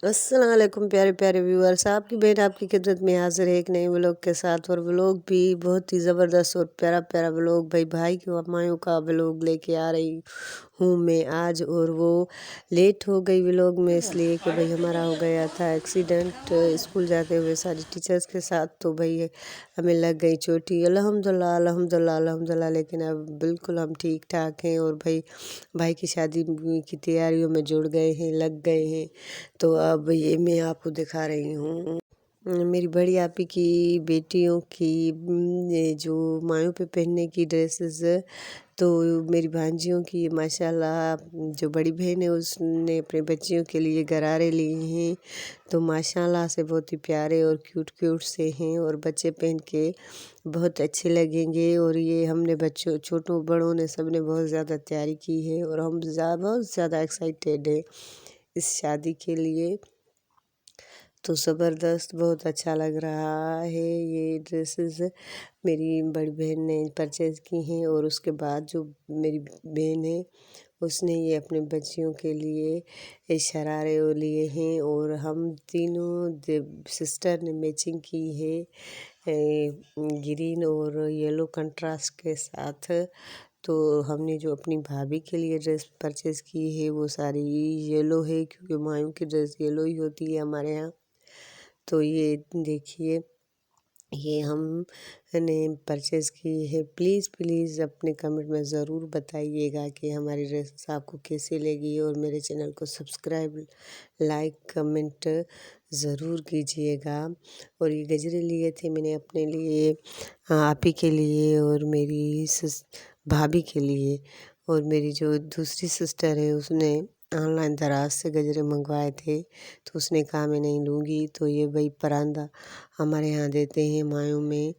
अस्सलाम वालेकुम प्यारे प्यारे व्यूअर्स, आपकी बहन आपकी खिदमत में हाजिर है एक नए व्लॉग के साथ। और व्लॉग भी बहुत ही ज़बरदस्त और प्यारा प्यारा व्लॉग भाई की मायों का व्लॉग लेके आ रही हूँ मैं आज। और वो लेट हो गई व्लॉग में इसलिए कि भाई हमारा हो गया था एक्सीडेंट स्कूल जाते हुए सारी टीचर्स के साथ। तो भाई हमें लग गई चोटी, अल्हम्दुलिल्लाह अल्हम्दुलिल्लाह अल्हम्दुलिल्लाह, लेकिन अब बिल्कुल हम ठीक ठाक हैं। और भाई की शादी की तैयारियों में जुड़ गए हैं, लग गए हैं। तो अब ये मैं आपको दिखा रही हूँ मेरी बड़ी आपी की बेटियों की ये जो मायों पे पहनने की ड्रेसेस। तो मेरी भांजियों की माशाल्लाह, जो बड़ी बहन है उसने अपने बच्चियों के लिए गरारे लिए हैं। तो माशाल्लाह से बहुत ही प्यारे और क्यूट क्यूट से हैं और बच्चे पहन के बहुत अच्छे लगेंगे। और ये हमने बच्चों छोटों बड़ों ने सब ने बहुत ज़्यादा तैयारी की है और हम बहुत ज़्यादा एक्साइटेड है इस शादी के लिए। तो ज़बरदस्त बहुत अच्छा लग रहा है। ये ड्रेसेस मेरी बड़ी बहन ने परचेज़ की हैं और उसके बाद जो मेरी बहन है उसने ये अपने बच्चियों के लिए ये शरारे वो लिए हैं। और हम तीनों सिस्टर ने मैचिंग की है ग्रीन और येलो कंट्रास्ट के साथ। तो हमने जो अपनी भाभी के लिए ड्रेस परचेज़ की है वो सारी येलो है, क्योंकि मायों की ड्रेस येलो ही होती है हमारे यहाँ। तो ये देखिए, ये हमने परचेज़ की है। प्लीज़ प्लीज़ अपने कमेंट में ज़रूर बताइएगा कि हमारी ड्रेस आपको कैसी लगी। और मेरे चैनल को सब्सक्राइब लाइक कमेंट ज़रूर कीजिएगा। और ये गजरे लिए थे मैंने अपने लिए, आपी के लिए और मेरी भाभी के लिए। और मेरी जो दूसरी सिस्टर है उसने ऑनलाइन दराज से गजरे मंगवाए थे, तो उसने कहा मैं नहीं लूँगी। तो ये भाई परांदा हमारे यहाँ देते हैं मायों में,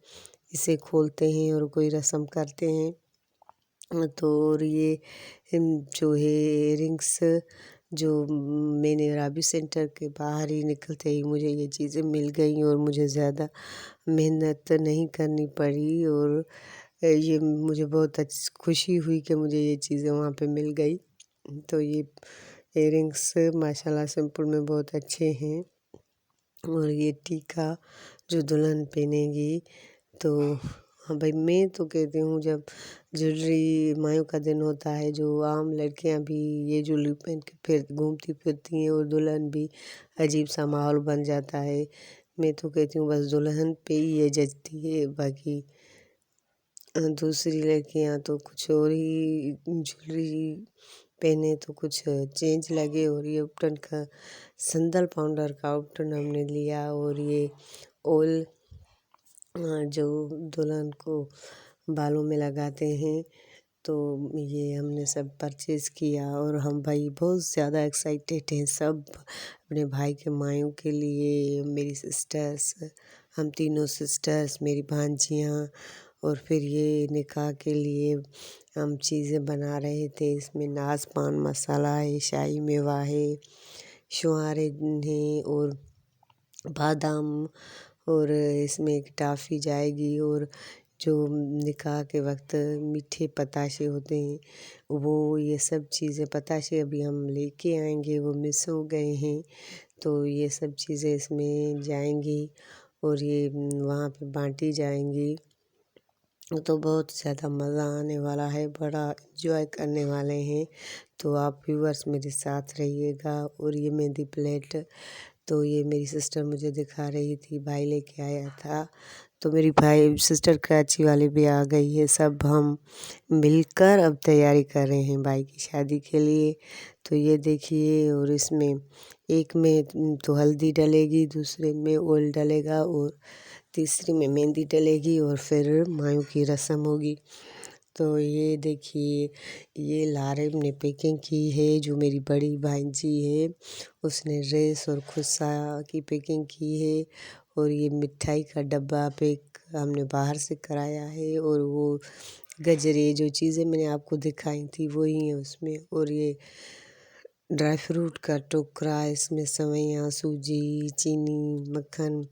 इसे खोलते हैं और कोई रस्म करते हैं। तो और ये जो है इयरिंग्स, जो मैंने राबी सेंटर के बाहर ही निकलते ही मुझे ये चीज़ें मिल गई और मुझे ज़्यादा मेहनत नहीं करनी पड़ी। और ये मुझे बहुत खुशी हुई कि मुझे ये चीज़ें वहाँ पे मिल गई। तो ये इयरिंग्स माशाल्लाह सिंपल में बहुत अच्छे हैं। और ये टीका जो दुल्हन पहनेगी, तो हाँ भाई, मैं तो कहती हूँ जब ज्वेलरी मायों का दिन होता है, जो आम लड़कियां भी ये ज्वेलरी पहन के फिर घूमती फिरती हैं और दुल्हन भी अजीब सा माहौल बन जाता है। मैं तो कहती हूँ बस दुल्हन पे ही ये जचती है, बाकी दूसरी लड़कियां तो कुछ और ही ज्वेलरी पहने तो कुछ चेंज लगे। और ये उपटन का संदल पाउडर का उपटन हमने लिया। और ये ऑयल जो दुल्हन को बालों में लगाते हैं, तो ये हमने सब परचेज़ किया। और हम भाई बहुत ज़्यादा एक्साइटेड हैं सब अपने भाई के मायों के लिए। मेरी सिस्टर्स, हम तीनों सिस्टर्स, मेरी भांजियाँ, और फिर ये निकाह के लिए हम चीज़ें बना रहे थे। इसमें नाज पान मसाला है, शाही मेवा है, छुहारे हैं और बादाम, और इसमें एक टाफ़ी जाएगी। और जो निकाह के वक्त मीठे पताशे होते हैं वो, ये सब चीज़ें पताशे अभी हम लेके आएंगे, वो मिस हो गए हैं। तो ये सब चीज़ें इसमें जाएंगी और ये वहाँ पे बांटी जाएंगी। तो बहुत ज़्यादा मज़ा आने वाला है, बड़ा एंजॉय करने वाले हैं। तो आप व्यूअर्स मेरे साथ रहिएगा। और ये मेहंदी प्लेट, तो ये मेरी सिस्टर मुझे दिखा रही थी, भाई लेके आया था। तो मेरी भाई सिस्टर कराची वाली भी आ गई है, सब हम मिलकर अब तैयारी कर रहे हैं भाई की शादी के लिए। तो ये देखिए, और इसमें एक में तो हल्दी डलेगी, दूसरे में ऑयल डलेगा और तीसरी में मेहंदी डलेगी और फिर मायों की रस्म होगी। तो ये देखिए, ये लारे ने पैकिंग की है, जो मेरी बड़ी भांजी है उसने ड्रेस और खुस्सा की पैकिंग की है। और ये मिठाई का डब्बा पैक हमने बाहर से कराया है। और वो गजरे जो चीज़ें मैंने आपको दिखाई थी वही है उसमें। और ये ड्राई फ्रूट का टोकरा, इसमें सेवइयाँ, सूजी, चीनी, मक्खन,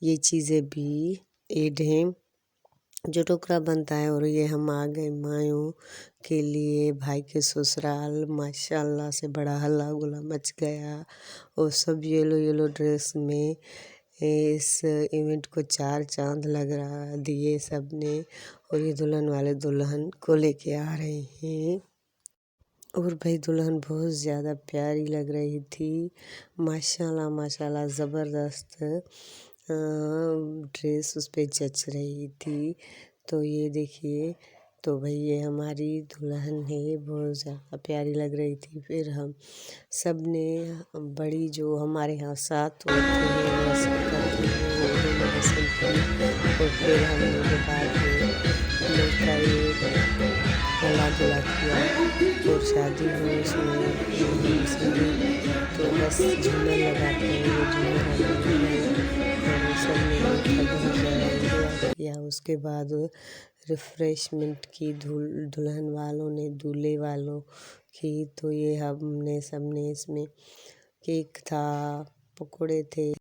ये चीज़ें भी ऐड हैं। जो टोकरा बनता है। और ये हम आ गए मायों के लिए भाई के ससुराल। माशाल्लाह से बड़ा हल्ला गुल्ला मच गया और सब येलो येलो ड्रेस में। इस इवेंट को चार चांद लग रहा दिए सबने। और ये दुल्हन वाले दुल्हन को लेके आ रहे हैं। और भाई दुल्हन बहुत ज़्यादा प्यारी लग रही थी। माशाल्लाह माशाल्लाह ज़बरदस्त ड्रेस उस पे जच रही थी। तो ये देखिए, तो भाई ये हमारी दुल्हन है, बहुत ज़्यादा प्यारी लग रही थी। फिर हम सब ने बड़ी जो हमारे यहाँ साथ होते हैं रस्म करते हैं वो उन्होंने रस्म की। और फिर हम लोग बाद में मिलकर ये गला गुला किया और शादी हुई उसमें हम सभी तो बस झूमर लगाते हैं। ये झूमर हम सब ने मिलकर बहुत ज़्यादा एंजॉय किया। उसके बाद रिफ्रेशमेंट की दुल्हन वालों ने दूल्हे वालों की। तो ये हमने सबने इसमें केक था, पकोड़े थे।